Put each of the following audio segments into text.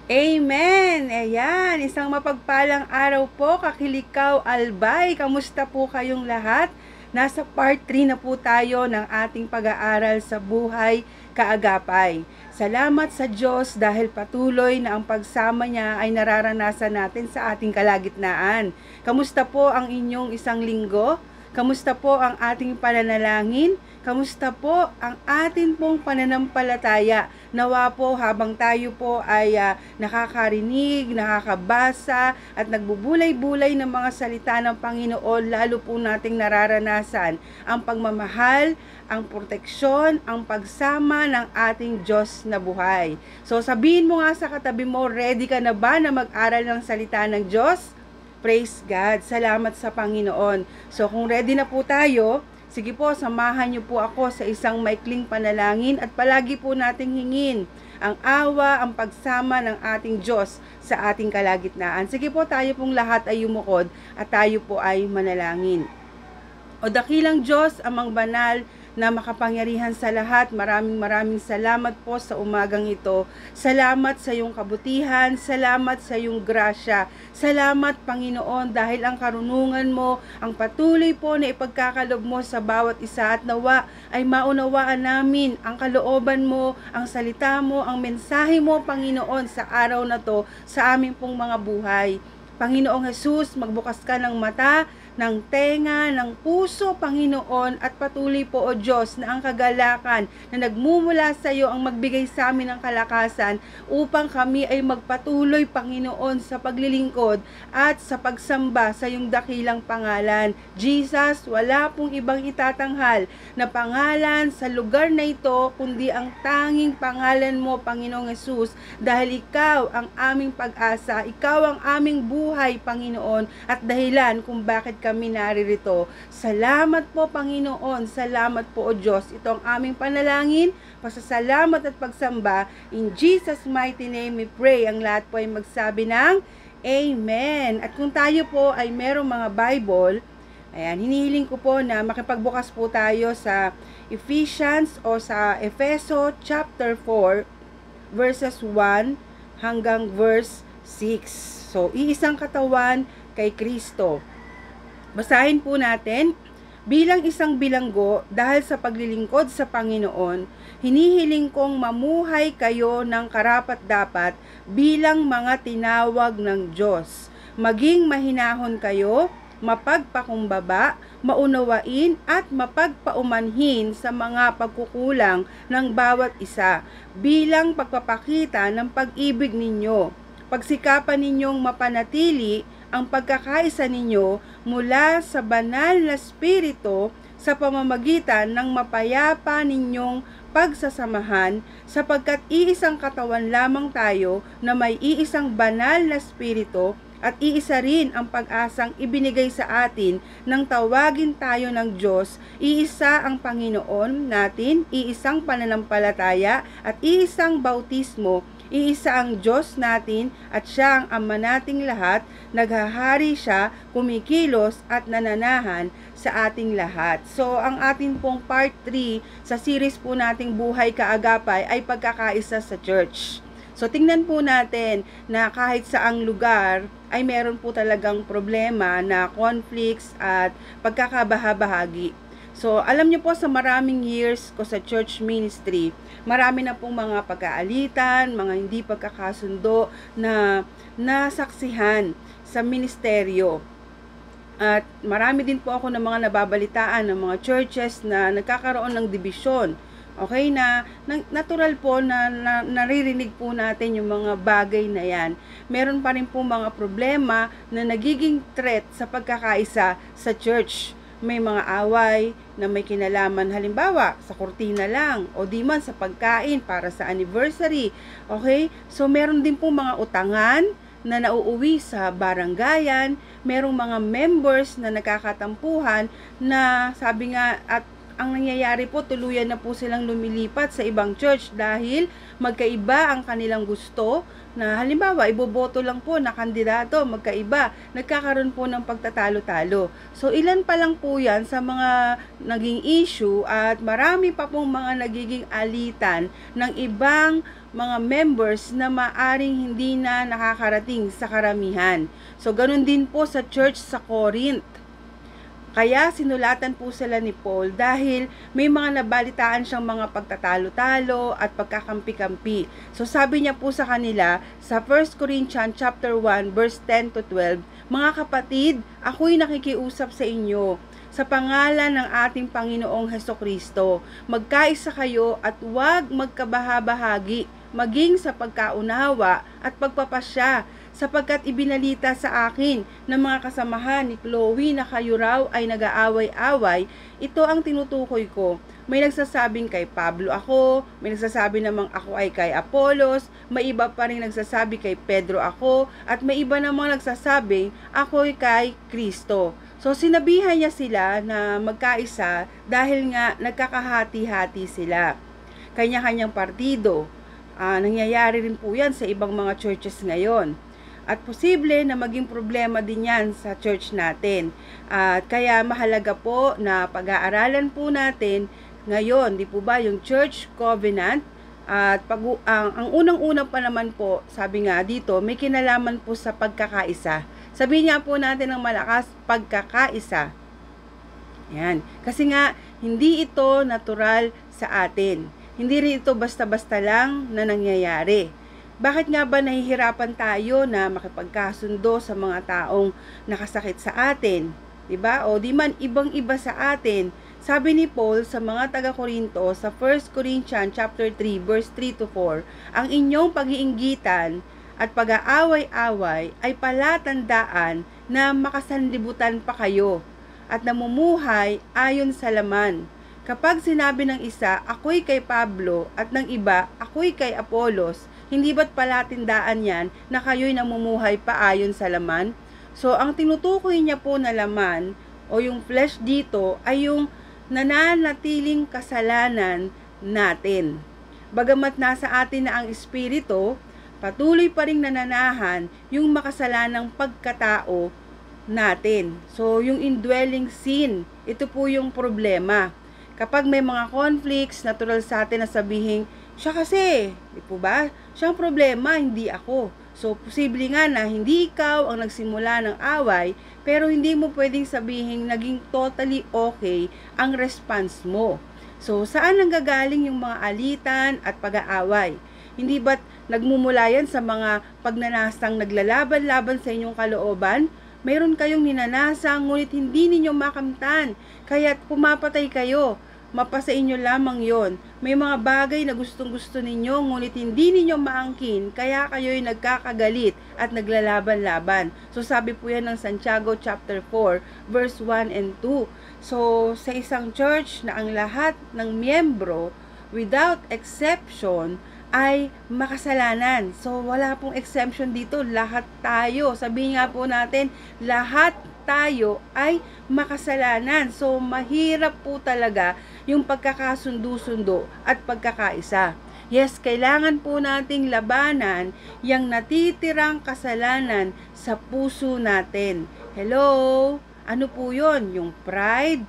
Amen! Ayan, isang mapagpalang araw po, Kakilikaw Albay. Kamusta po kayong lahat? Nasa part 3 na po tayo ng ating pag-aaral sa buhay kaagapay. Salamat sa Diyos dahil patuloy na ang pagsama niya ay nararanasan natin sa ating kalagitnaan. Kamusta po ang inyong isang linggo? Kamusta po ang ating pananalangin? Kamusta po ang atin pong pananampalataya? Nawa po habang tayo po ay nakakarinig, nakakabasa at nagbubulay-bulay ng mga salita ng Panginoon, lalo po nating nararanasan ang pagmamahal, ang proteksyon, ang pagsama ng ating Diyos na buhay. So sabihin mo nga sa katabi mo, ready ka na ba na mag-aral ng salita ng Diyos? Praise God. Salamat sa Panginoon. So kung ready na po tayo, sige po, samahan niyo po ako sa isang maikling panalangin at palagi po nating hingin ang awa, ang pagsama ng ating Diyos sa ating kalagitnaan. Sige po, tayo pong lahat ay yumukod at tayo po ay manalangin. O dakilang Diyos, amang banal na makapangyarihan sa lahat, maraming salamat po sa umagang ito. Salamat sa iyong kabutihan, salamat sa iyong grasya. Salamat, Panginoon, dahil ang karunungan mo, ang patuloy po na ipagkakalob mo sa bawat isa at nawa ay maunawaan namin ang kalooban mo, ang salita mo, ang mensahe mo, Panginoon, sa araw na to, sa aming pong mga buhay. Panginoong Jesus, magbukas ka ng mata, ng tenga, ng puso, Panginoon, at patuloy po, O Diyos, na ang kagalakan na nagmumula sa iyo ang magbigay sa amin ng kalakasan upang kami ay magpatuloy, Panginoon, sa paglilingkod at sa pagsamba sa iyong dakilang pangalan. Jesus, wala pong ibang itatanghal na pangalan sa lugar na ito, kundi ang tanging pangalan mo, Panginoong Jesus, dahil ikaw ang aming pag-asa, ikaw ang aming buhay, Panginoon, at dahilan kung bakit kami naririto. Salamat po, Panginoon. Salamat po, O Diyos. Ito ang aming panalangin, pasasalamat at pagsamba. In Jesus' mighty name we pray. Ang lahat po ay magsabi ng Amen. At kung tayo po ay merong mga Bible, ayan, hinihiling ko po na makipagbukas po tayo sa Ephesians o sa Efeso chapter 4 verses 1 hanggang verse 6. So, iisang katawan kay Kristo. Basahin po natin, bilang isang bilanggo dahil sa paglilingkod sa Panginoon, hinihiling kong mamuhay kayo ng karapat-dapat bilang mga tinawag ng Diyos. Maging mahinahon kayo, mapagpakumbaba, maunawain at mapagpaumanhin sa mga pagkukulang ng bawat isa bilang pagpapakita ng pag-ibig ninyo. Pagsikapan ninyong mapanatili ang pagkakaisa ninyo mula sa banal na spirito sa pamamagitan ng mapayapa ninyong pagsasamahan, sapagkat iisang katawan lamang tayo na may iisang banal na spirito at iisa rin ang pag-asang ibinigay sa atin nang tawagin tayo ng Diyos. Iisa ang Panginoon natin, iisang pananampalataya at iisang bautismo. Iisa ang Diyos natin at siya ang Ama nating lahat, naghahari siya, kumikilos at nananahan sa ating lahat. So, ang atin pong part 3 sa series po nating Buhay Kaagapay ay pagkakaisa sa church. So, tingnan po natin na kahit saang lugar ay meron po talagang problema na conflicts at pagkakabahabahagi. So, alam niyo po sa maraming years ko sa church ministry, marami na pong mga pagkaalitan, mga hindi pagkakasundo na nasaksihan sa ministeryo. At marami din po ako ng mga nababalitaan ng mga churches na nagkakaroon ng dibisyon. Okay, na natural po na naririnig po natin yung mga bagay na yan. Meron pa rin po mga problema na nagiging threat sa pagkakaisa sa church. May mga away na may kinalaman, halimbawa sa kurtina lang o di man sa pagkain para sa anniversary. Okay? So meron din po mga utangan na nauuwi sa barangayan, merong mga members na nakakatampuhan na sabi nga at ang nangyayari po, tuluyan na po silang lumilipat sa ibang church dahil magkaiba ang kanilang gusto, na halimbawa, iboboto lang po na kandidato, magkaiba, nagkakaroon po ng pagtatalo-talo. So, ilan pa lang po yan sa mga naging issue at marami pa pong mga nagiging alitan ng ibang mga members na maaring hindi na nakakarating sa karamihan. So, ganun din po sa church sa Corinth. Kaya sinulatan po sila ni Paul dahil may mga nabalitaan siyang mga pagtatalo-talo at pagkakampi-kampi. So sabi niya po sa kanila sa 1 Corinthians chapter 1 verse 10 to 12, "Mga kapatid, ako'y nakikiusap sa inyo sa pangalan ng ating Panginoong Hesukristo. Magkaisa kayo at huwag magkabahabahagi, maging sa pagkaunawa at pagpapasya, sapagkat ibinalita sa akin ng mga kasamahan ni Chloe na kayo raw ay nag-aaway-away. Ito ang tinutukoy ko. May nagsasabing kay Pablo ako, may nagsasabi namang ako ay kay Apollos, may iba pa rin nagsasabi kay Pedro ako, at may iba namang nagsasabing ako ay kay Kristo." So sinabihan niya sila na magkaisa dahil nga nagkakahati-hati sila. Kanya-kanyang partido. Nangyayari rin po yan sa ibang mga churches ngayon. At posible na maging problema din yan sa church natin. At kaya mahalaga po na pag-aaralan po natin ngayon, di po ba, yung church covenant. At ang unang-una pa naman po, sabi nga dito, may kinalaman po sa pagkakaisa. Sabihin nga po natin ng malakas, pagkakaisa. Yan. Kasi nga, hindi ito natural sa atin. Hindi rin ito basta-basta lang na nangyayari. Bakit nga ba nahihirapan tayo na makipagkasundo sa mga taong nakasakit sa atin? Diba? O di man ibang-iba sa atin. Sabi ni Paul sa mga taga-Korinto sa 1 Corinthians chapter 3 verse 3 to 4, "Ang inyong pag-iinggitan at pag-aaway-away ay palatandaan na makasanlibutan pa kayo at namumuhay ayon sa laman. Kapag sinabi ng isa, ako'y kay Pablo, at ng iba, ako'y kay Apollos, hindi ba't palatandaan yan na kayo'y namumuhay pa ayon sa laman?" So, ang tinutukoy niya po na laman o yung flesh dito ay yung nananatiling kasalanan natin. Bagamat nasa atin na ang espiritu, patuloy pa ring nananahan yung makasalanang pagkatao natin. So, yung indwelling sin, ito po yung problema. Kapag may mga conflicts, natural sa atin na sabihin, siya kasi, di po ba? Siyang problema, hindi ako. So, posible nga na hindi ikaw ang nagsimula ng away, pero hindi mo pwedeng sabihin naging totally okay ang response mo. So, saan nanggagaling yung mga alitan at pag-aaway? Hindi ba't nagmumula yan sa mga pagnanasang naglalaban-laban sa inyong kalooban? Mayroon kayong ninanasang, ngunit hindi ninyo makamtan, kaya't pumapatay kayo. Mapasa inyo lamang yon. May mga bagay na gustong-gusto ninyo, ngunit hindi ninyo maangkin, kaya kayo'y nagkakagalit at naglalaban-laban. So, sabi po yan ng Santiago chapter 4, verse 1 and 2. So, sa isang church na ang lahat ng miyembro, without exception, ay makasalanan. So, wala pong exemption dito. Lahat tayo. Sabihin nga po natin, lahat tayo ay makasalanan. So, mahirap po talaga yung pagkakasundo-sundo at pagkakaisa. Yes, kailangan po nating labanan yung natitirang kasalanan sa puso natin. Hello? Ano po yun? Yung pride,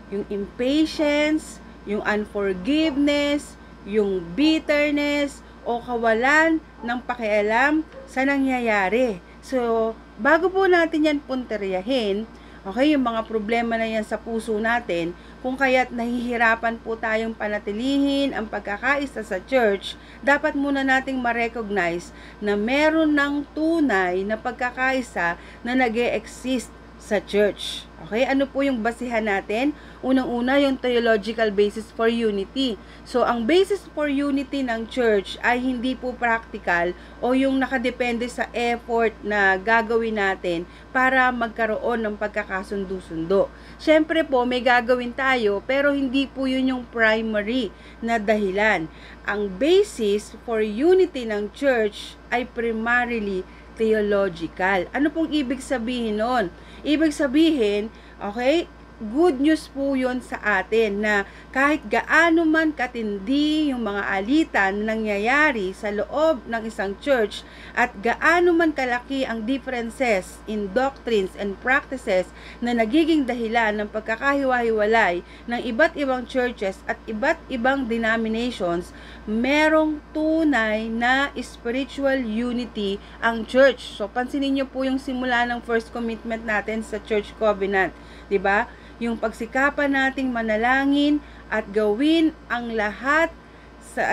yung impatience, yung unforgiveness, yung bitterness, o kawalan ng pakialam sa nangyayari. So, bago po natin yan punteriyahin, okay, yung mga problema na yan sa puso natin, kung kaya't nahihirapan po tayong panatilihin ang pagkakaisa sa church, dapat muna nating ma-recognize na meron ng tunay na pagkakaisa na nag-e-exist sa church. Okay, ano po yung basihan natin? Unang-una, yung theological basis for unity. So, ang basis for unity ng church ay hindi po practical o yung nakadepende sa effort na gagawin natin para magkaroon ng pagkakasundo-sundo. Siyempre po, may gagawin tayo, pero hindi po yun yung primary na dahilan. Ang basis for unity ng church ay primarily theological. Ano pong ibig sabihin nun? Ibig sabihin, okay, good news po yun sa atin na kahit gaano man katindi yung mga alitan na nangyayari sa loob ng isang church at gaano man kalaki ang differences in doctrines and practices na nagiging dahilan ng pagkakahiwa-hiwalay ng iba't ibang churches at iba't ibang denominations, merong tunay na spiritual unity ang church. So pansinin niyo po yung simula ng first commitment natin sa church covenant, 'di ba? Yung pagsikapan nating manalangin at gawin ang lahat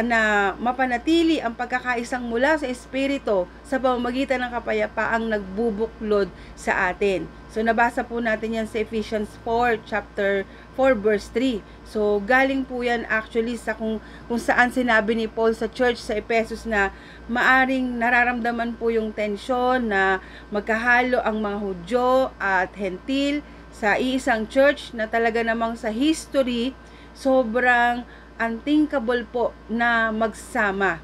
na mapanatili ang pagkakaisang mula sa Espiritu sa pamamagitan ng kapayapaang nagbubuklod sa atin. So nabasa po natin yan sa Ephesians 4 chapter 4 verse 3. So galing po yan actually sa kung saan sinabi ni Paul sa church sa Ephesus na maaring nararamdaman po yung tensyon na magkahalo ang mga Hudyo at Hentil sa iisang church na talaga namang sa history sobrang unthinkable po na magsama.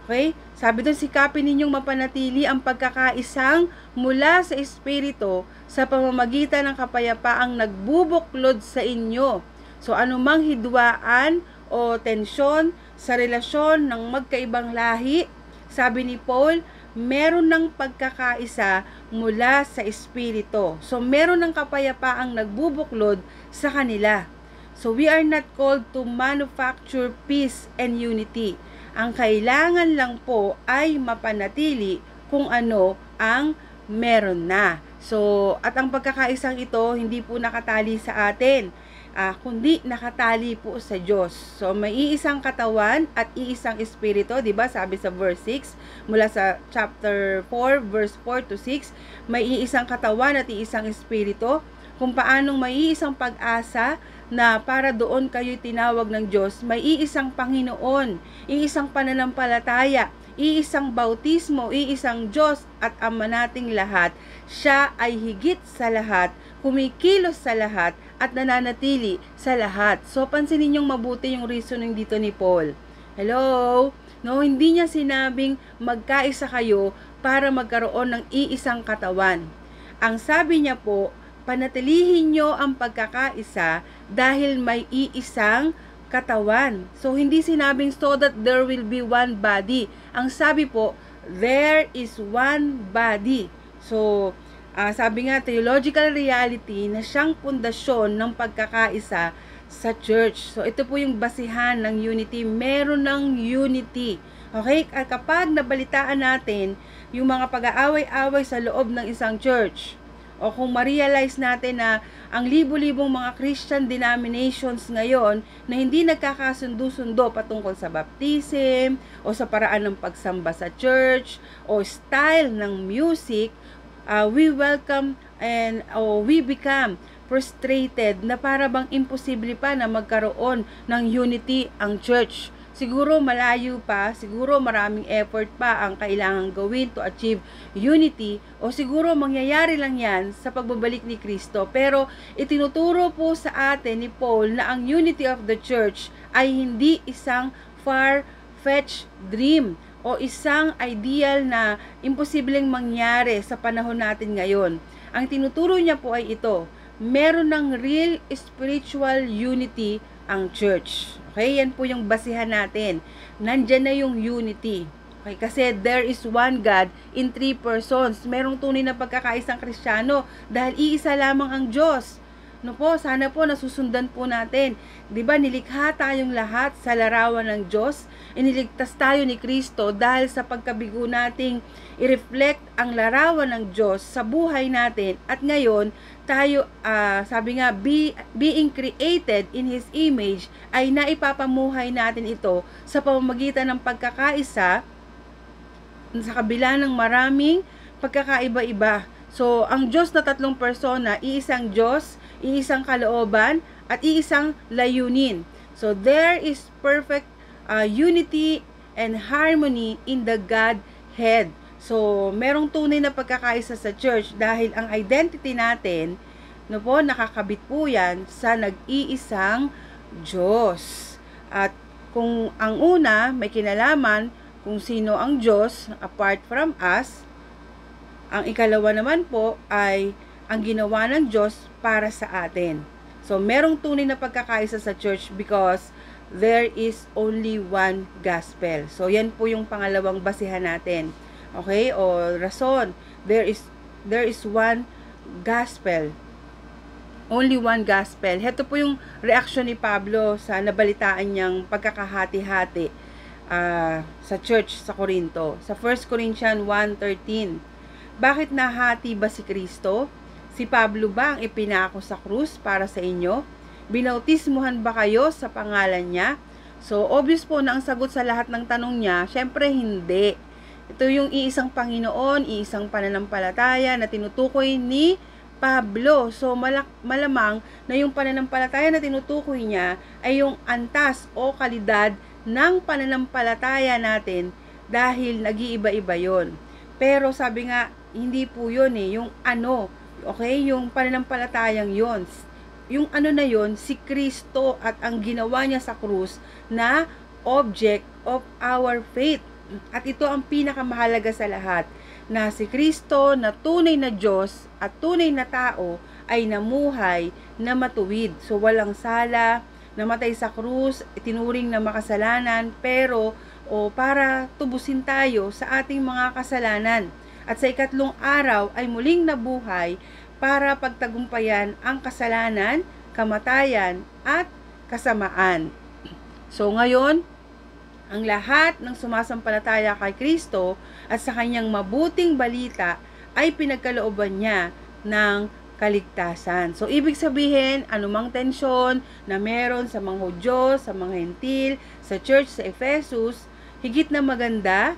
Okay? Sabi doon, sikapin ninyong mapanatili ang pagkakaisang mula sa Espiritu sa pamamagitan ng kapayapaang nagbubuklod sa inyo. So anumang hidwaan o tensyon sa relasyon ng magkaibang lahi, sabi ni Paul, meron ng pagkakaisa mula sa Espiritu. So, meron ng kapayapaang nagbubuklod sa kanila. So, we are not called to manufacture peace and unity. Ang kailangan lang po ay mapanatili kung ano ang meron na. So, at ang pagkakaisang ito, hindi po nakatali sa atin, kundi nakatali po sa Diyos. So, may iisang katawan at iisang espiritu, di ba? Sabi sa verse 6, mula sa chapter 4, verse 4 to 6, may iisang katawan at iisang espiritu, kung paanong may iisang pag-asa na para doon kayo tinawag ng Diyos, may iisang Panginoon, iisang pananampalataya, iisang bautismo, iisang Diyos at Ama nating lahat. Siya ay higit sa lahat, kumikilos sa lahat, at nananatili sa lahat. So, pansinin niyong mabuti yung reasoning dito ni Paul. Hello? No, hindi niya sinabing magkaisa kayo para magkaroon ng iisang katawan. Ang sabi niya po, panatilihin niyo ang pagkakaisa dahil may iisang katawan. So, hindi sinabing so that there will be one body. Ang sabi po, there is one body. So, sabi nga, theological reality na siyang pundasyon ng pagkakaisa sa church. So, ito po yung basihan ng unity. Meron ng unity. Okay? At kapag nabalitaan natin yung mga pag-aaway-away sa loob ng isang church, o kung ma-realize natin na ang libo-libong mga Christian denominations ngayon na hindi nagkakasundo-sundo patungkol sa baptism, o sa paraan ng pagsamba sa church, o style ng music, we welcome and we become frustrated na para bang imposible pa na magkaroon ng unity ang church. Siguro malayo pa, siguro maraming effort pa ang kailangang gawin to achieve unity, o siguro mangyayari lang yan sa pagbabalik ni Kristo. Pero itinuturo po sa atin ni Paul na ang unity of the church ay hindi isang far-fetched dream o isang ideal na imposibleng mangyari sa panahon natin ngayon. Ang tinuturo niya po ay ito, meron ng real spiritual unity ang church. Okay, yan po yung basihan natin. Nandyan na yung unity. Okay, kasi there is one God in three persons. Merong tunay na pagkakaisang Kristiyano dahil iisa lamang ang Diyos. No po, sana po nasusundan po natin. 'Di ba, nilikha tayong lahat sa larawan ng Diyos. Iniligtas tayo ni Kristo dahil sa pagkabigo nating i-reflect ang larawan ng Diyos sa buhay natin. At ngayon, tayo, sabi nga, being created in His image, ay naipapamuhay natin ito sa pamamagitan ng pagkakaisa sa kabila ng maraming pagkakaiba-iba. So, ang Diyos na tatlong persona, iisang Diyos, iisang kalooban, at iisang layunin. So, there is perfect unity and harmony in the Godhead. So, merong tunay na pagkakaisa sa church dahil ang identity natin, no po, nakakabit po yan sa nag-iisang Diyos. At kung ang una, may kinalaman kung sino ang Diyos apart from us, ang ikalawa naman po ay ang ginawa ng Diyos para sa atin. So, merong tunay na pagkakaisa sa church because there is only one gospel. So, yan po yung pangalawang basihan natin. Okay? O rason, there is one gospel. Only one gospel. Ito po yung reaksyon ni Pablo sa nabalitaan niyang pagkakahati-hati sa church sa Corinto. Sa 1 Corinthians 1:13. Bakit nahati ba si Kristo? Si Pablo ba ang ipinako sa krus para sa inyo? Binautismuhan ba kayo sa pangalan niya? So, obvious po na ang sagot sa lahat ng tanong niya, syempre hindi. Ito yung iisang Panginoon, iisang pananampalataya na tinutukoy ni Pablo. So, malamang na yung pananampalataya na tinutukoy niya ay yung antas o kalidad ng pananampalataya natin dahil nag-iiba-iba yon. Pero sabi nga, hindi po yun yung ano, okay, yung pananampalatayang yon. Yung ano na yon, si Kristo at ang ginawa niya sa krus na object of our faith. At ito ang pinakamahalaga sa lahat, na si Kristo na tunay na Diyos at tunay na tao ay namuhay na matuwid. So walang sala, namatay sa krus, itinuring na makasalanan, pero para tubusin tayo sa ating mga kasalanan. At sa ikatlong araw ay muling nabuhay para pagtagumpayan ang kasalanan, kamatayan at kasamaan. So ngayon, ang lahat ng sumasampalataya kay Kristo at sa kanyang mabuting balita ay pinagkalooban niya ng kaligtasan. So, ibig sabihin, anumang tensyon na meron sa mga Hudyo, sa mga Hentil, sa church sa Ephesus, higit na maganda,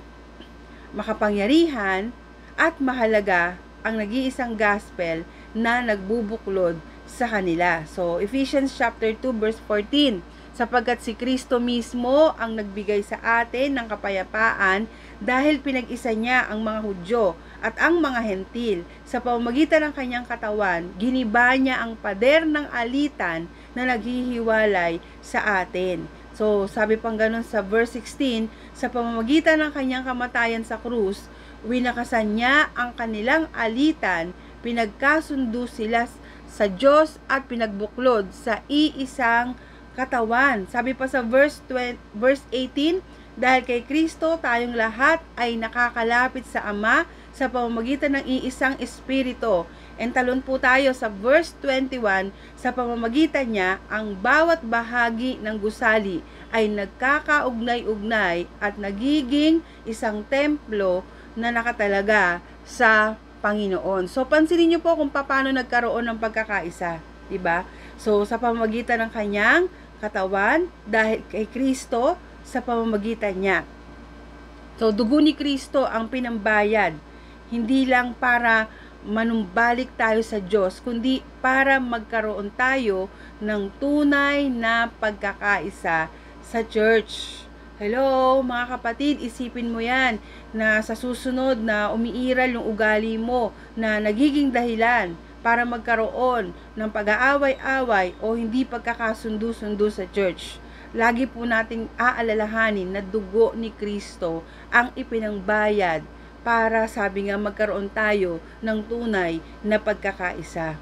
makapangyarihan, at mahalaga ang nag-iisang gospel na nagbubuklod sa kanila. So, Ephesians chapter 2 verse 14, sapagkat si Kristo mismo ang nagbigay sa atin ng kapayapaan dahil pinag-isa niya ang mga Hudyo at ang mga Hentil. Sa pamamagitan ng kanyang katawan, giniba niya ang pader ng alitan na naghihiwalay sa atin. So, sabi pang ganun sa verse 16, sa pamamagitan ng kanyang kamatayan sa krus, winakasan niya ang kanilang alitan, pinagkasundo sila sa Diyos at pinagbuklod sa iisang katawan. Sabi pa sa verse 18, dahil kay Kristo tayong lahat ay nakakalapit sa Ama sa pamamagitan ng iisang Espiritu. And talon po tayo sa verse 21, sa pamamagitan niya ang bawat bahagi ng gusali ay nagkakaugnay-ugnay at nagiging isang templo na nakatalaga sa Panginoon. So pansinin niyo po kung paano nagkaroon ng pagkakaisa, 'di ba? So sa pamamagitan ng kanyang katawan, dahil kay Kristo, sa pamamagitan niya. So, dugo ni Kristo ang pinambayad, hindi lang para manumbalik tayo sa Diyos, kundi para magkaroon tayo ng tunay na pagkakaisa sa church. Hello, mga kapatid, isipin mo yan, na sa susunod na umiiral yung ugali mo, na nagiging dahilan para magkaroon ng pag-aaway-away o hindi pagkakasundo-sundo sa church. Lagi po nating aalalahanin na dugo ni Kristo ang ipinangbayad para, sabi nga, magkaroon tayo ng tunay na pagkakaisa.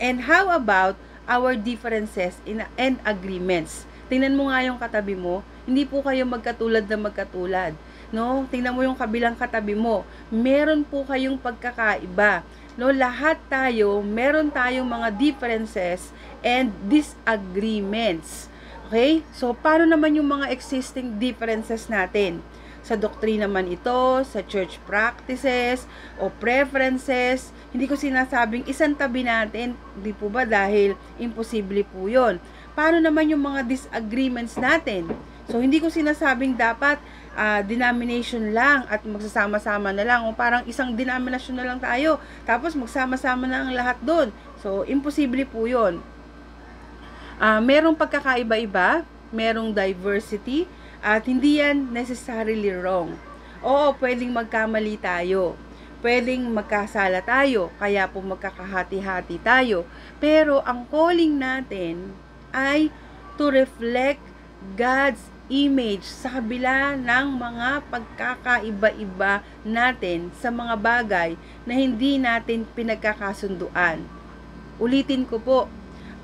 And how about our differences and agreements? Tingnan mo nga yung katabi mo, hindi po kayo magkatulad na magkatulad. No? Tingnan mo yung kabilang katabi mo, meron po kayong pagkakaiba. No, lahat tayo, meron tayong mga differences and disagreements. Okay? So, paano naman yung mga existing differences natin? Sa doktrina man ito, sa church practices, o preferences, hindi ko sinasabing isang tabi natin, di po ba? Dahil imposible po yun. Paano naman yung mga disagreements natin? So, hindi ko sinasabing dapat denomination lang at magsasama-sama na lang o parang isang denomination na lang tayo tapos magsama-sama na ang lahat doon. So, imposible po yun. Merong pagkakaiba-iba, merong diversity at hindi yan necessarily wrong. Oo, pwedeng magkamali tayo. Pwedeng magkasala tayo, kaya po magkakahati-hati tayo. Pero ang calling natin ay to reflect God's image sa kabila ng mga pagkakaiba-iba natin sa mga bagay na hindi natin pinagkakasunduan. Ulitin ko po,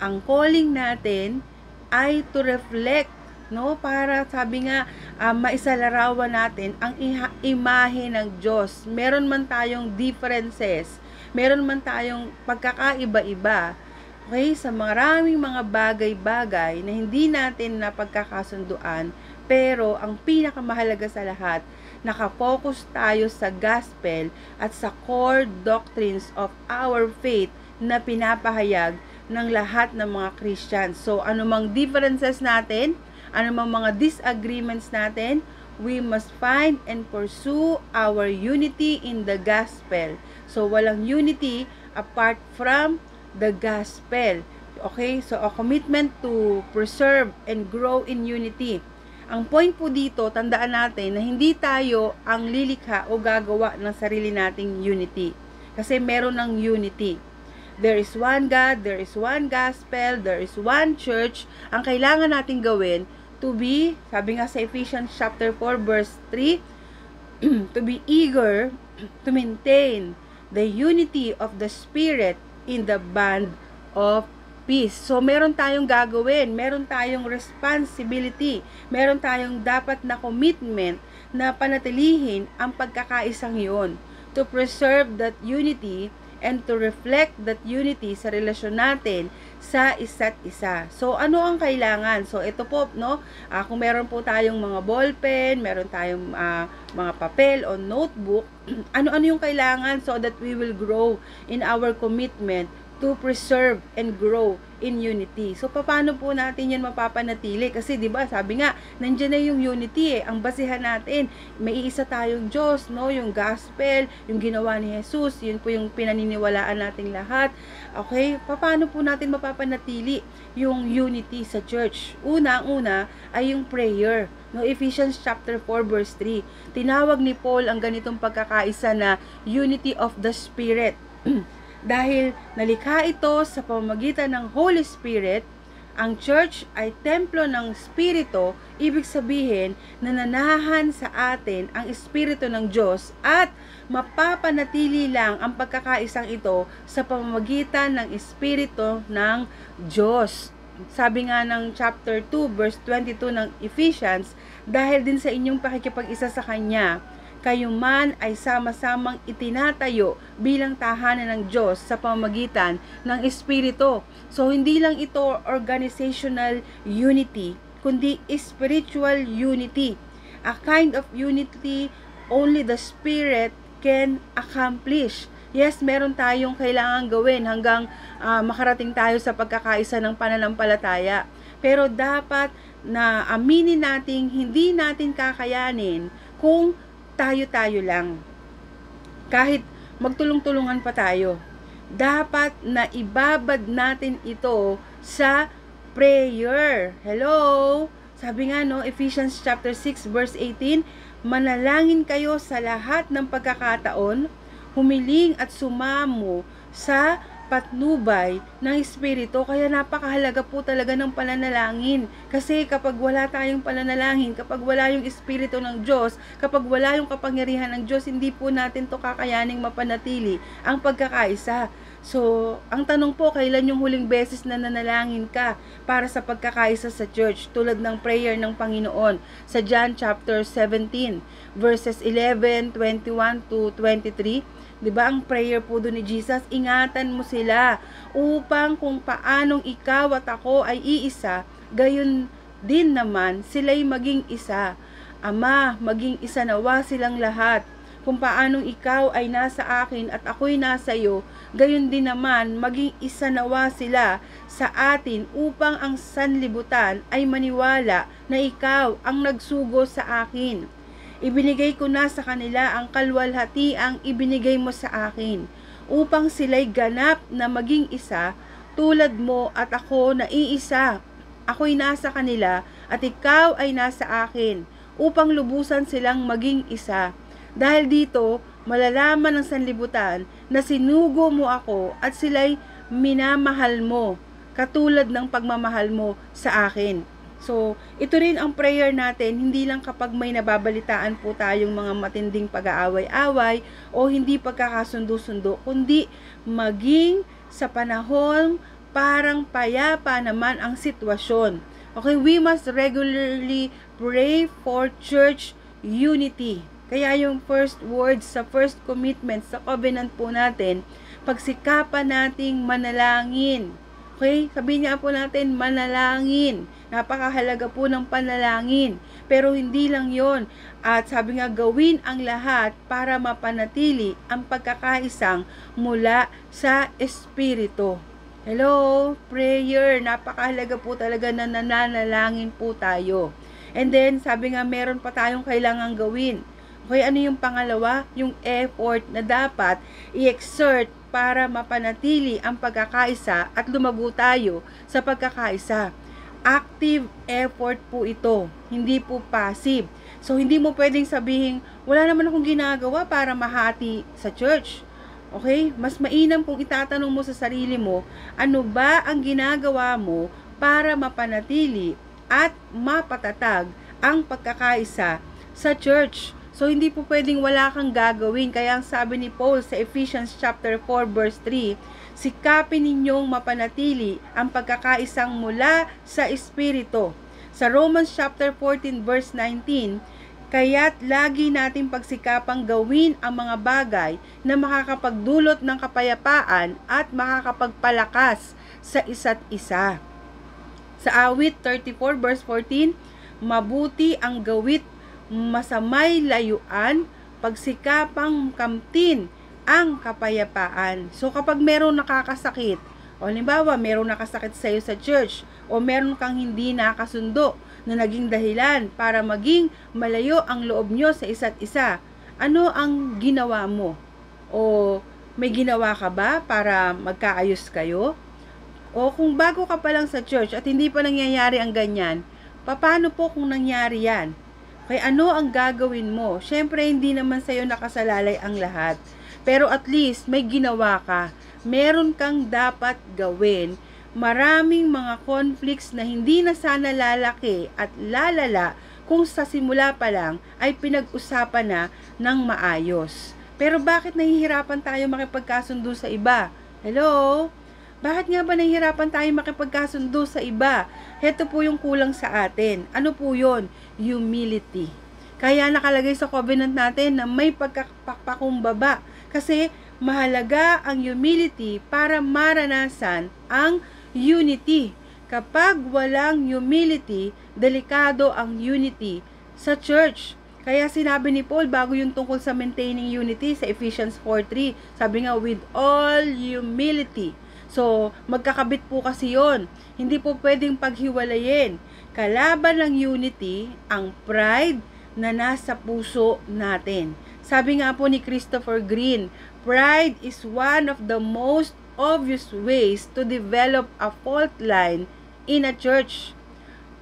Ang calling natin ay to reflect, no? Para sabi nga, maisalarawan natin ang imahe ng Diyos. Meron man tayong differences, meron man tayong pagkakaiba-iba, okay, sa maraming mga bagay-bagay na hindi natin napagkakasunduan, pero ang pinakamahalaga sa lahat, nakafocus tayo sa gospel at sa core doctrines of our faith na pinapahayag ng lahat ng mga Christians. So, anumang differences natin, anumang mga disagreements natin, we must find and pursue our unity in the gospel. So, walang unity apart from the gospel. Okay? So, a commitment to preserve and grow in unity. Ang point po dito, tandaan natin na hindi tayo ang lilikha o gagawa ng sarili nating unity. Kasi meron ng unity. There is one God, there is one gospel, there is one church. Ang kailangan natin gawin to be, sabi nga sa Ephesians chapter 4 verse 3, to be eager to maintain the unity of the Spirit in the bond of peace. So, meron tayong gagawin, meron tayong responsibility, meron tayong dapat na commitment na panatilihin ang pagkakaisang iyon, to preserve that unity and to reflect that unity sa relasyon natin sa isa't isa. So, ano ang kailangan? So, ito po, no? Kung meron po tayong mga ballpen, meron tayong mga papel o notebook, ano-ano yung kailangan so that we will grow in our commitment to preserve and grow in unity. So, paano po natin yan mapapanatili? Kasi, di ba, sabi nga, nandiyan na yung unity ang basihan natin. May iisa tayong Diyos, no? Yung gospel, yung ginawa ni Jesus, yun po yung pinaniniwalaan nating lahat. Okay? Paano po natin mapapanatili yung unity sa church? Una ay yung prayer. No, Ephesians chapter 4 verse 3. Tinawag ni Paul ang ganitong pagkakaisa na unity of the Spirit. Dahil nalikha ito sa pamamagitan ng Holy Spirit, ang church ay templo ng Espiritu, ibig sabihin nananahan sa atin ang Espiritu ng Diyos at mapapanatili lang ang pagkakaisang ito sa pamamagitan ng Espiritu ng Diyos. Sabi nga ng chapter 2 verse 22 ng Ephesians, dahil din sa inyong pakikipag-isa sa Kanya, kayo man ay sama-samang itinatayo bilang tahanan ng Diyos sa pamamagitan ng Espiritu. So, hindi lang ito organizational unity, kundi spiritual unity. A kind of unity only the Spirit can accomplish. Yes, meron tayong kailangan gawin hanggang makarating tayo sa pagkakaisa ng pananampalataya. Pero dapat na aminin nating hindi natin kakayanin kung tayo-tayo lang. Kahit magtulong-tulungan pa tayo, dapat na ibabad natin ito sa prayer. Hello? Sabi nga, no, Ephesians chapter 6 verse 18, manalangin kayo sa lahat ng pagkakataon, humiling at sumamo sa patnubay ng Espiritu. Kaya napakahalaga po talaga ng pananalangin. Kasi kapag wala tayong pananalangin, kapag wala yung Espiritu ng Diyos, kapag wala yung kapangyarihan ng Diyos, hindi po natin to kakayaning mapanatili ang pagkakaisa. So, ang tanong po, kailan yung huling beses na nanalangin ka para sa pagkakaisa sa church, tulad ng prayer ng Panginoon sa John chapter 17 verses 11, 21 to 23. Diba ang prayer po doon ni Jesus, ingatan mo sila upang kung paanong ikaw at ako ay iisa, gayon din naman sila'y maging isa. Ama, maging isa nawa silang lahat. Kung paanong ikaw ay nasa akin at ako'y nasa iyo, gayon din naman maging isa nawa sila sa atin upang ang sanlibutan ay maniwala na ikaw ang nagsugo sa akin. Ibinigay ko na sa kanila ang kalwalhatiang ibinigay mo sa akin, upang sila'y ganap na maging isa, tulad mo at ako na iisa. Ako'y nasa kanila at ikaw ay nasa akin, upang lubusan silang maging isa. Dahil dito, malalaman ng sanlibutan na sinugo mo ako at sila'y minamahal mo, katulad ng pagmamahal mo sa akin. So, ito rin ang prayer natin, hindi lang kapag may nababalitaan po tayong mga matinding pag-aaway-away o hindi pagkakasundo-sundo, kundi maging sa panahon parang payapa naman ang sitwasyon. Okay, we must regularly pray for church unity. Kaya yung first words sa first commitment sa covenant po natin, pagsikapan nating manalangin. Okay? Sabihin niya po natin, manalangin. Napakahalaga po ng panalangin. Pero hindi lang yon. At sabi nga, gawin ang lahat para mapanatili ang pagkakaisang mula sa Espiritu. Hello? Prayer. Napakahalaga po talaga na nananalangin po tayo. And then, sabi nga, meron pa tayong kailangang gawin. Okay, ano yung pangalawa? Yung effort na dapat i-exert para mapanatili ang pagkakaisa at lumago tayo sa pagkakaisa. Active effort po ito, hindi po passive. So, hindi mo pwedeng sabihin, wala naman akong ginagawa para mahati sa church. Okay? Mas mainam kung itatanong mo sa sarili mo, ano ba ang ginagawa mo para mapanatili at mapatatag ang pagkakaisa sa church. So, hindi po pwedeng wala kang gagawin. Kaya ang sabi ni Paul sa Ephesians chapter 4 verse 3, sikapin ninyong mapanatili ang pagkakaisang mula sa Espiritu. Sa Romans chapter 14 verse 19, kaya't lagi nating pagsikapang gawin ang mga bagay na makakapagdulot ng kapayapaan at makakapagpalakas sa isa't isa. Sa Awit 34 verse 14, mabuti ang gawit masamay layuan, pagsikapang kamtin ang kapayapaan. So kapag meron nakakasakit, o halimbawa meron nakasakit sa iyo sa church, o meron kang hindi nakasundo na naging dahilan para maging malayo ang loob nyo sa isa't isa, ano ang ginawa mo? O may ginawa ka ba para magkaayos kayo? O kung bago ka pa lang sa church at hindi pa nangyayari ang ganyan, paano po kung nangyari yan? Kaya ano ang gagawin mo? Siyempre, hindi naman sa'yo nakasalalay ang lahat. Pero at least, may ginawa ka. Meron kang dapat gawin. Maraming mga conflicts na hindi na sana lalaki at lalala kung sa simula pa lang ay pinag-usapan na ng maayos. Pero bakit nahihirapan tayo makipagkasundo sa iba? Hello? Bakit nga ba nahihirapan tayo makipagkasundo sa iba? Heto po yung kulang sa atin. Ano po yun? Humility. Kaya nakalagay sa covenant natin na may pagpapakumbaba. Kasi mahalaga ang humility para maranasan ang unity. Kapag walang humility, delikado ang unity sa church. Kaya sinabi ni Paul, bago yung tungkol sa maintaining unity sa Ephesians 4:3, sabi nga, with all humility. So, magkakabit po kasi yon. Hindi po pwedeng paghiwalayin. Kalaban ng unity, ang pride na nasa puso natin. Sabi nga po ni Christopher Green, pride is one of the most obvious ways to develop a fault line in a church.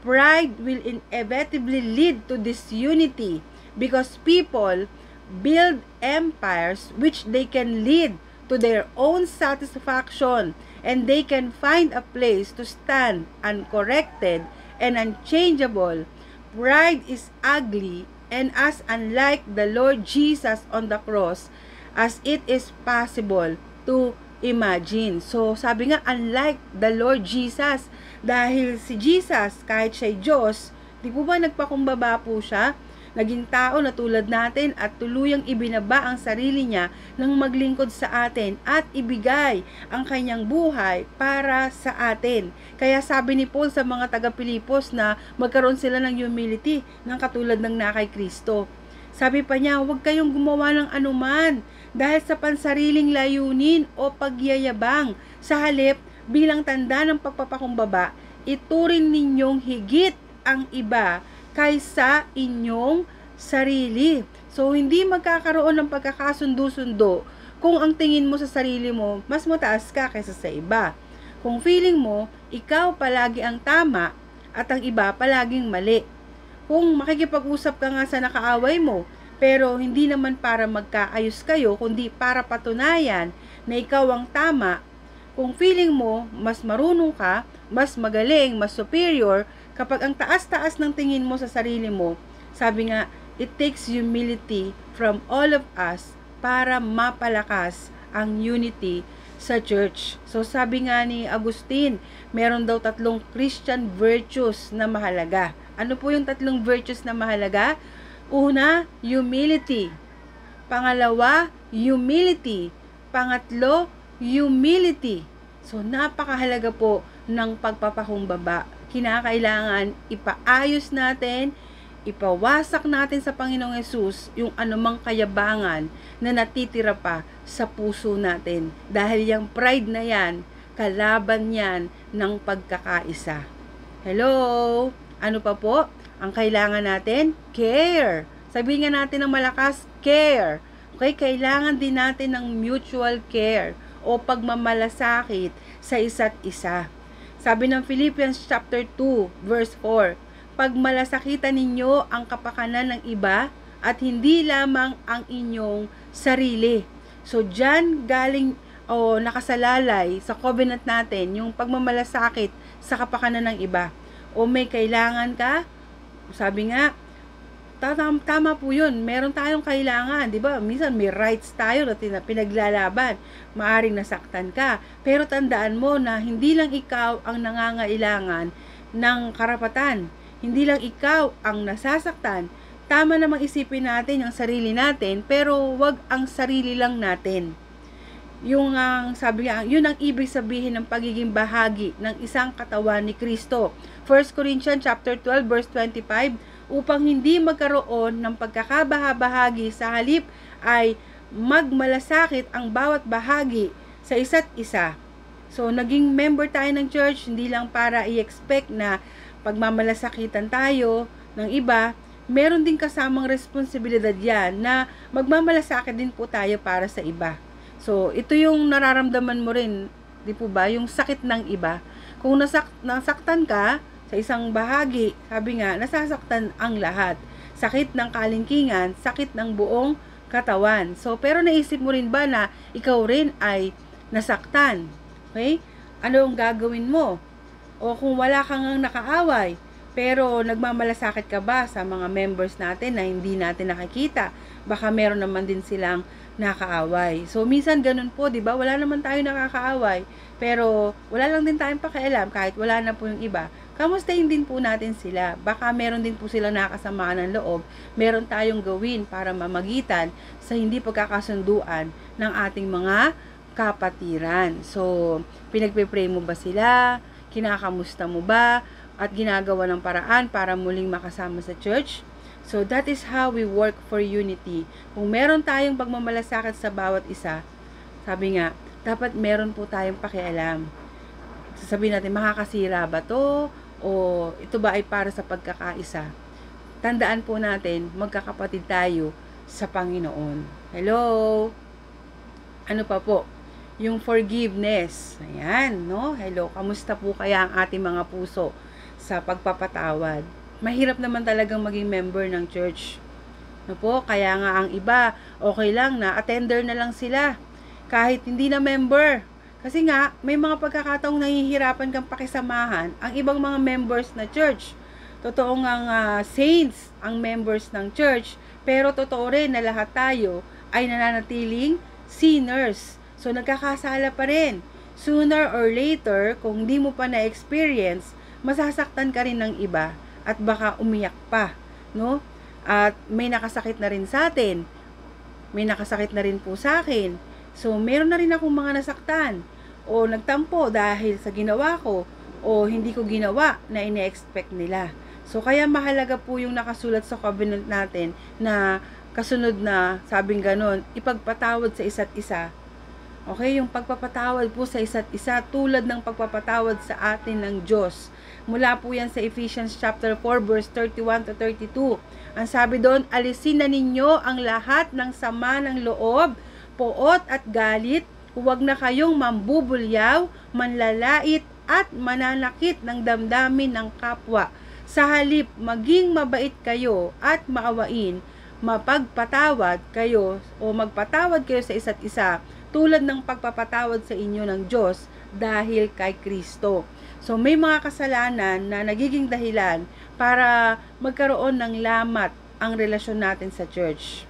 Pride will inevitably lead to disunity because people build empires which they can lead to their own satisfaction, and they can find a place to stand uncorrected and unchangeable. Pride is ugly and as unlike the Lord Jesus on the cross as it is possible to imagine. So, sabi nga, unlike the Lord Jesus, dahil si Jesus, kahit siya'y Diyos, di po ba nagpakumbaba po siya? Naging tao na tulad natin at tuluyang ibinaba ang sarili niya nang maglingkod sa atin at ibigay ang kanyang buhay para sa atin. Kaya sabi ni Paul sa mga taga-Pilipos na magkaroon sila ng humility ng katulad ng na kay Kristo. Sabi pa niya, huwag kayong gumawa ng anuman dahil sa pansariling layunin o pagyayabang. Sa halip, bilang tanda ng pagpapakumbaba, ituring ninyong higit ang iba kaysa inyong sarili. So, hindi magkakaroon ng pagkakasundo-sundo kung ang tingin mo sa sarili mo, mas mataas ka kaysa sa iba. Kung feeling mo, ikaw palagi ang tama at ang iba palaging mali. Kung makikipag-usap ka nga sa nakaaway mo, pero hindi naman para magkaayos kayo, kundi para patunayan na ikaw ang tama. Kung feeling mo, mas marunong ka, mas magaling, mas superior, kapag ang taas-taas ng tingin mo sa sarili mo, sabi nga, it takes humility from all of us para mapalakas ang unity sa church. So sabi nga ni Agustin, meron daw 3 Christian virtues na mahalaga. Ano po yung 3 virtues na mahalaga? Una, humility. Pangalawa, humility. Pangatlo, humility. So napakahalaga po ng pagpapakumbaba. Kinakailangan ipaayos natin, ipawasak natin sa Panginoong Hesus yung anumang kayabangan na natitira pa sa puso natin. Dahil yung pride na yan, kalaban yan ng pagkakaisa. Hello? Ano pa po? Ang kailangan natin? Care. Sabihin nga natin ng malakas, care. Okay? Kailangan din natin ng mutual care o pagmamalasakit sa isa't isa. Sabi ng Philippians chapter 2, verse 4, pagmalasakitan ninyo ang kapakanan ng iba at hindi lamang ang inyong sarili. So, dyan galing o nakasalalay sa covenant natin yung pagmamalasakit sa kapakanan ng iba. O may kailangan ka, sabi nga, tama po yun. Meron tayong kailangan, di ba? Minsan may rights tayo na pinaglalaban. Maaring nasaktan ka. Pero tandaan mo na hindi lang ikaw ang nangangailangan ng karapatan. Hindi lang ikaw ang nasasaktan. Tama namang isipin natin yung sarili natin, pero wag ang sarili lang natin. Yung sabi nga, yun ang ibig sabihin ng pagiging bahagi ng isang katawan ni Kristo. 1 Corinthians chapter 12 verse 25, upang hindi magkaroon ng pagkakabahabahagi, sa halip ay magmalasakit ang bawat bahagi sa isa't isa. So naging member tayo ng church hindi lang para i-expect na pagmamalasakitan tayo ng iba, meron din kasamang responsibilidad yan na magmamalasakit din po tayo para sa iba. So, ito yung nararamdaman mo rin, di po ba, yung sakit ng iba. Kung nasaktan ka sa isang bahagi, sabi nga, nasasaktan ang lahat. Sakit ng kalingkingan, sakit ng buong katawan. So, pero naisip mo rin ba na ikaw rin ay nasaktan? Okay? Ano ang gagawin mo? O kung wala kang nakaaway, pero nagmamalasakit ka ba sa mga members natin na hindi natin nakikita? Baka meron naman din silang nakaaway. So, minsan ganun po, di ba? Wala naman tayo nakakaaway, pero wala lang din tayong pakialam kahit wala na po yung iba. Kamustahin din po natin sila. Baka meron din po silang nakasamaan ng loob. Meron tayong gawin para mamagitan sa hindi pagkakasunduan ng ating mga kapatiran. So, pinagpe-pray mo ba sila? Kinakamusta mo ba? At ginagawa ng paraan para muling makasama sa church? So, that is how we work for unity. Kung meron tayong pagmamalasakit sa bawat isa, sabi nga, dapat meron po tayong pakialam. Sasabihin natin, makakasira ba to? O ito ba ay para sa pagkakaisa? Tandaan po natin, magkakapatid tayo sa Panginoon. Hello? Ano pa po? Yung forgiveness. Ayan, no? Hello, kamusta po kaya ang ating mga puso sa pagpapatawad? Mahirap naman talagang maging member ng church. No po? Kaya nga ang iba, okay lang na attender na lang sila. Kahit hindi na member. Kasi nga, may mga pagkakataong nahihirapan kang pakisamahan ang ibang mga members na church. Totoo nga saints ang members ng church, pero totoo rin na lahat tayo ay nananatiling sinners. So, nagkakasala pa rin. Sooner or later, kung di mo pa na-experience, masasaktan ka rin ng iba at baka umiyak pa, no? At may nakasakit na rin sa atin. May nakasakit na rin po sa akin. So, meron na rin akong mga nasaktan o nagtampo dahil sa ginawa ko o hindi ko ginawa na ine-expect nila. So, kaya mahalaga po yung nakasulat sa covenant natin na kasunod na, sabing ganon, ipagpatawad sa isa't isa. Okay, yung pagpapatawad po sa isa't isa tulad ng pagpapatawad sa atin ng Diyos. Mula po yan sa Ephesians chapter 4 verse 31 to 32. Ang sabi doon, alisin na ninyo ang lahat ng sama ng loob, poot at galit. Huwag na kayong mambubulyaw, manlalait at mananakit ng damdamin ng kapwa. Sa halip, maging mabait kayo at maawain, mapagpatawad kayo o magpatawad kayo sa isa't isa tulad ng pagpapatawad sa inyo ng Diyos dahil kay Kristo. So, may mga kasalanan na nagiging dahilan para magkaroon ng lamat ang relasyon natin sa church.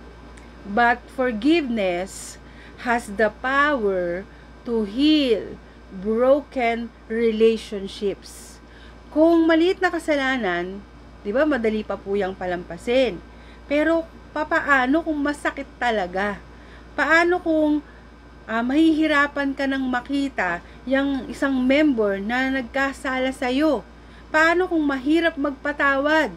But forgiveness has the power to heal broken relationships. Kung maliit na kasalanan, di ba, madali pa po yung palampasin. Pero, papaano kung masakit talaga? Paano kung mahihirapan ka nang makita yung isang member na nagkasala sa'yo? Paano kung mahirap magpatawad?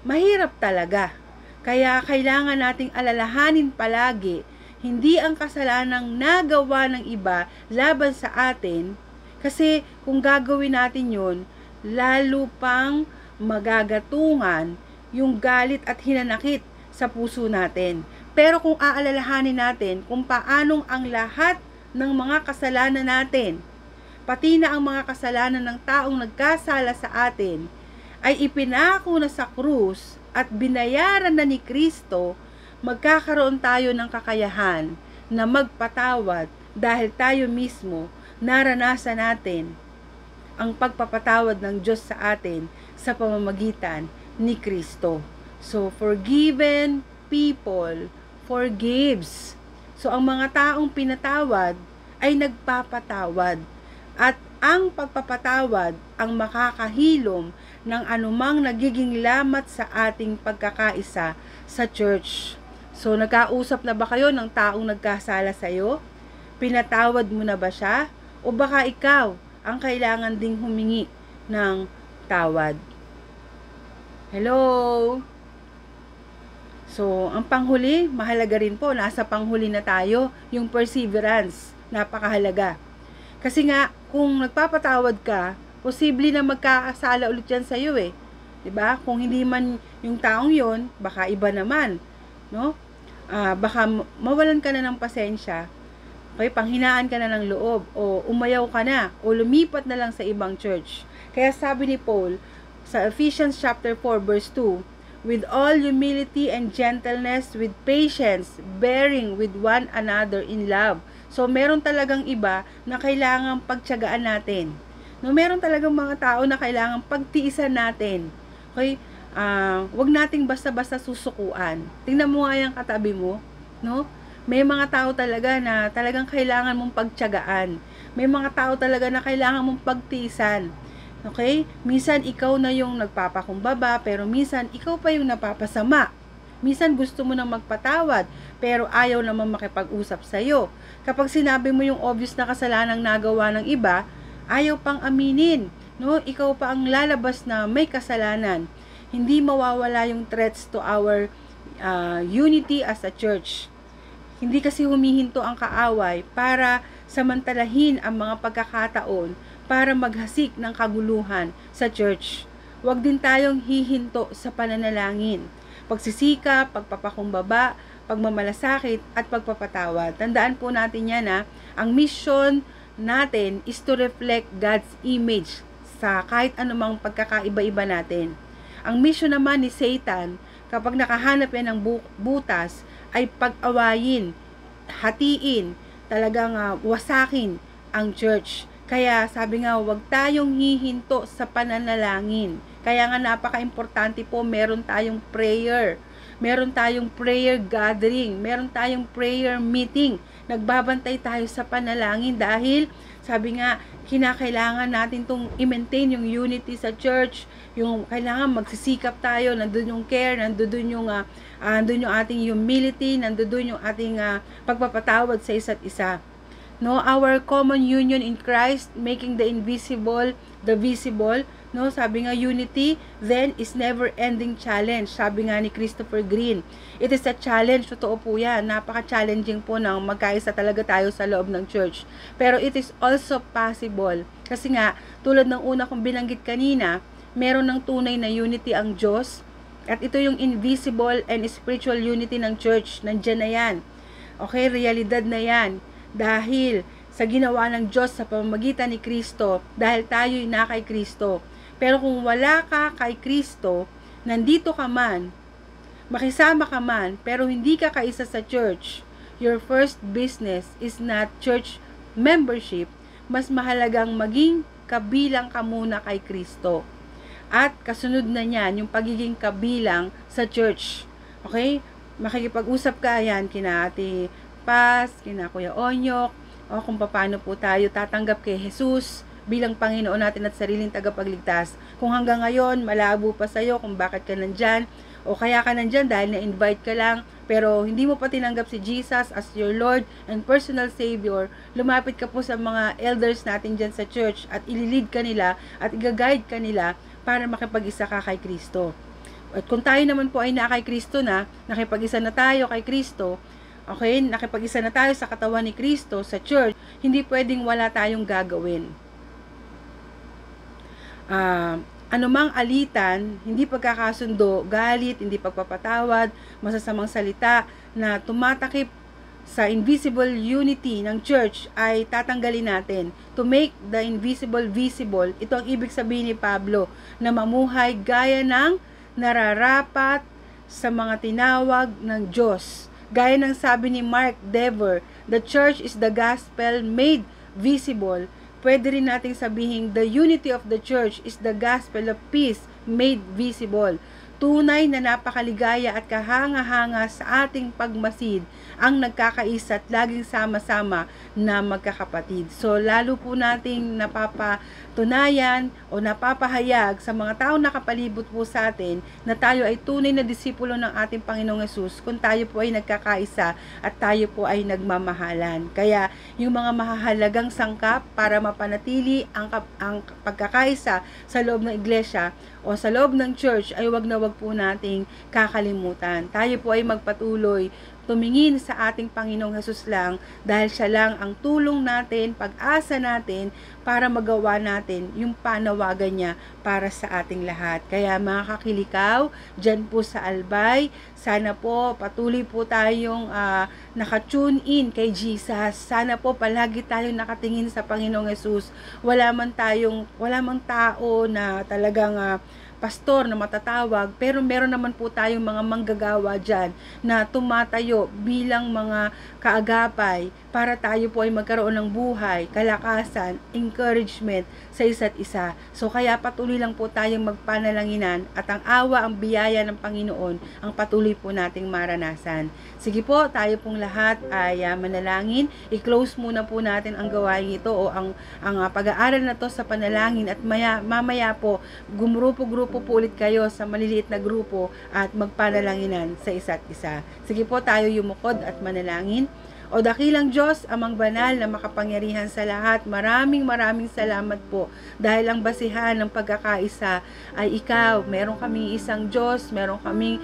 Mahirap talaga. Kaya kailangan nating alalahanin palagi, hindi ang kasalanang nagawa ng iba laban sa atin, kasi kung gagawin natin yun, lalo pang magagatungan yung galit at hinanakit sa puso natin. Pero kung aalalahanin natin kung paanong ang lahat ng mga kasalanan natin, pati na ang mga kasalanan ng taong nagkasala sa atin, ay ipinako na sa krus at binayaran na ni Kristo, magkakaroon tayo ng kakayahan na magpatawad dahil tayo mismo naranasan natin ang pagpapatawad ng Diyos sa atin sa pamamagitan ni Kristo. So, forgiven people forgives. So, ang mga taong pinatawad ay nagpapatawad. At ang pagpapatawad ang makakahilom ng anumang nagiging lamat sa ating pagkakaisa sa church. So, nagkausap na ba kayo ng taong nagkasala sa iyo? Pinatawad mo na ba siya? O baka ikaw ang kailangan ding humingi ng tawad? Hello? So, ang panghuli, mahalaga rin po, nasa panghuli na tayo, yung perseverance, napakahalaga. Kasi nga, kung nagpapatawad ka, posible na magkakasala ulit yan sa'yo eh. 'Di ba? Kung hindi man yung taong yon, baka iba naman, no? Baka mawalan ka na ng pasensya, okay, panghinaan ka na ng loob, o umayaw ka na, o lumipat na lang sa ibang church. Kaya sabi ni Paul, sa Ephesians chapter 4 verse 2, with all humility and gentleness, with patience, bearing with one another in love. So, meron talagang iba na kailangang pagtiyagaan natin. No, meron talagang mga tao na kailangang pagtiisan natin. Okay? Wag nating basta-basta susukuan. Tingnan mo nga yung katabi mo, no? May mga tao talaga na talagang kailangan mong pagtiyagaan. May mga tao talaga na kailangan mong pagtiisan. Okay? Minsan ikaw na yung nagpapakumbaba, pero minsan ikaw pa yung napapasama. Minsan gusto mo nang magpatawad, pero ayaw naman makipag-usap sa'yo. Kapag sinabi mo yung obvious na kasalanang nagawa ng iba, ayaw pang aminin, no? Ikaw pa ang lalabas na may kasalanan. Hindi mawawala yung threats to our unity as a church. Hindi kasi humihinto ang kaaway para samantalahin ang mga pagkakataon para maghasik ng kaguluhan sa church. Huwag din tayong hihinto sa pananalangin, pagsisikap, pagpapakumbaba, pagmamalasakit at pagpapatawad. Tandaan po natin yan, ang mission natin is to reflect God's image sa kahit anumang pagkakaiba-iba natin. Ang mission naman ni Satan, kapag nakahanap yan ng butas, ay pag-awayin, hatiin, talagang wasakin ang church. Kaya sabi nga, huwag tayong hihinto sa pananalangin. Kaya nga napaka-importante po, meron tayong prayer. Meron tayong prayer gathering. Meron tayong prayer meeting. Nagbabantay tayo sa panalangin dahil sabi nga, kinakailangan natin itong i-maintain yung unity sa church. Yung kailangan magsisikap tayo, nandun yung care, nandun yung ating humility, nandun yung ating pagpapatawad sa isa't isa. No, our common union in Christ, making the invisible the visible. No, sabi nga, unity then is never-ending challenge. Sabi nga ni Christopher Green, it is a challenge. Totoo po yan. Napaka-challenging po nang magkaisa talaga tayo sa loob ng church. Pero it is also possible. Kasi nga, tulad ng una kong binanggit kanina, meron ng tunay na unity ang Diyos. At ito yung invisible and spiritual unity ng church. Nandiyan na yan. Okay, realidad na yan. Dahil sa ginawa ng Diyos sa pamamagitan ni Kristo, dahil tayo'y na kay Kristo. Pero kung wala ka kay Kristo, nandito ka man, makisama ka man, pero hindi ka kaisa sa church, your first business is not church membership. Mas mahalagang maging kabilang ka muna kay Kristo. At kasunod na niyan, yung pagiging kabilang sa church. Okay? Makikipag-usap ka yan kina Ate Paz, kina Kuya Onyok, o kung paano po tayo tatanggap kay Jesus bilang Panginoon natin at sariling tagapagligtas. Kung hanggang ngayon malabo pa sa'yo kung bakit ka nandyan, o kaya ka nandyan dahil na-invite ka lang, pero hindi mo pa tinanggap si Jesus as your Lord and personal Savior, lumapit ka po sa mga elders natin dyan sa church at ililid ka nila at i-guide ka nila para makipag-isa ka kay Kristo. At kung tayo naman po ay kay Kristo na, nakipag-isa na tayo kay Kristo, okay, nakipag-isa na tayo sa katawan ni Kristo, sa church, hindi pwedeng wala tayong gagawin. Anumang alitan, hindi pagkakasundo, galit, hindi pagpapatawad, masasamang salita na tumatakip sa invisible unity ng church ay tatanggalin natin. To make the invisible visible, ito ang ibig sabihin ni Pablo, na mamuhay gaya ng nararapat sa mga tinawag ng Diyos. Gaya ng sabi ni Mark Dever, the church is the gospel made visible. Pwede rin nating sabihin, the unity of the church is the gospel of peace made visible. Tunay na napakaligaya at kahanga-hanga sa ating pagmasid ang nagkakaisa at laging sama-sama na magkakapatid. So, lalo po nating napapatunayan o napapahayag sa mga taong nakapalibot po sa atin na tayo ay tunay na disipulo ng ating Panginoong Hesus kung tayo po ay nagkakaisa at tayo po ay nagmamahalan. Kaya, yung mga mahahalagang sangkap para mapanatili ang pagkakaisa sa loob ng iglesia o sa loob ng church ay wag na wag po nating kakalimutan. Tayo po ay magpatuloy tumingin sa ating Panginoong Hesus lang dahil siya lang ang tulong natin, pag-asa natin para magawa natin yung panawagan niya para sa ating lahat. Kaya mga kakilikaw, dyan po sa Albay, sana po patuloy po tayong nakatune in kay Jesus. Sana po palagi tayong nakatingin sa Panginoong Hesus. Wala mang tao na talagang pastor na matatawag, pero meron naman po tayong mga manggagawa dyan na tumatayo bilang mga kaagapay para tayo po ay magkaroon ng buhay, kalakasan, encouragement sa isa't isa. So kaya patuloy lang po tayong magpanalanginan at ang awa, ang biyaya ng Panginoon ang patuloy po nating maranasan. Sige po, tayo pong lahat ay manalangin. I-close muna po natin ang gawain ito o ang pag-aaral na to sa panalangin at mamaya po gumrupo-grupo po ulit kayo sa maliliit na grupo at magpanalanginan sa isa't isa. Sige po, tayo yumukod at manalangin. O dakilang Diyos, amang banal na makapangyarihan sa lahat, maraming salamat po dahil ang basihan ng pagkakaisa ay ikaw. Meron kaming isang Diyos, meron kaming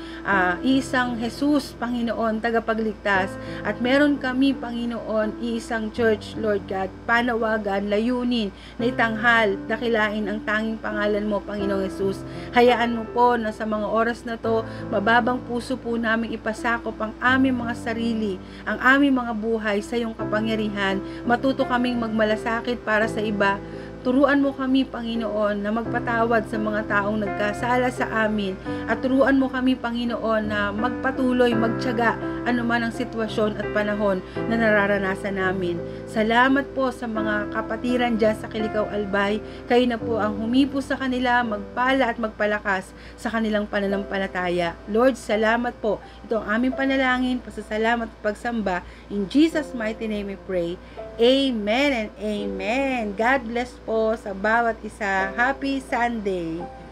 isang Jesus, Panginoon, tagapagligtas, at meron kami, Panginoon, isang church, Lord God, panawagan, layunin, na itanghal, dakilain ang tanging pangalan mo, Panginoong Jesus. Hayaan mo po na sa mga oras na to, mababang puso po namin ipasakop ang aming mga sarili, ang aming mga buhay sa iyong kapangyarihan. Matuto kaming magmalasakit para sa iba. Turuan mo kami, Panginoon, na magpatawad sa mga taong nagkasala sa amin. At turuan mo kami, Panginoon, na magpatuloy, magtiyaga, anuman ang sitwasyon at panahon na nararanasan namin. Salamat po sa mga kapatiran dyan sa Kilikaw Albay. Kayo na po ang humipo sa kanila, magpala at magpalakas sa kanilang pananampalataya. Lord, salamat po. Ito ang aming panalangin, pasasalamat at pagsamba. In Jesus' mighty name we pray. Amen and amen. God bless po sa bawat isa. Happy Sunday!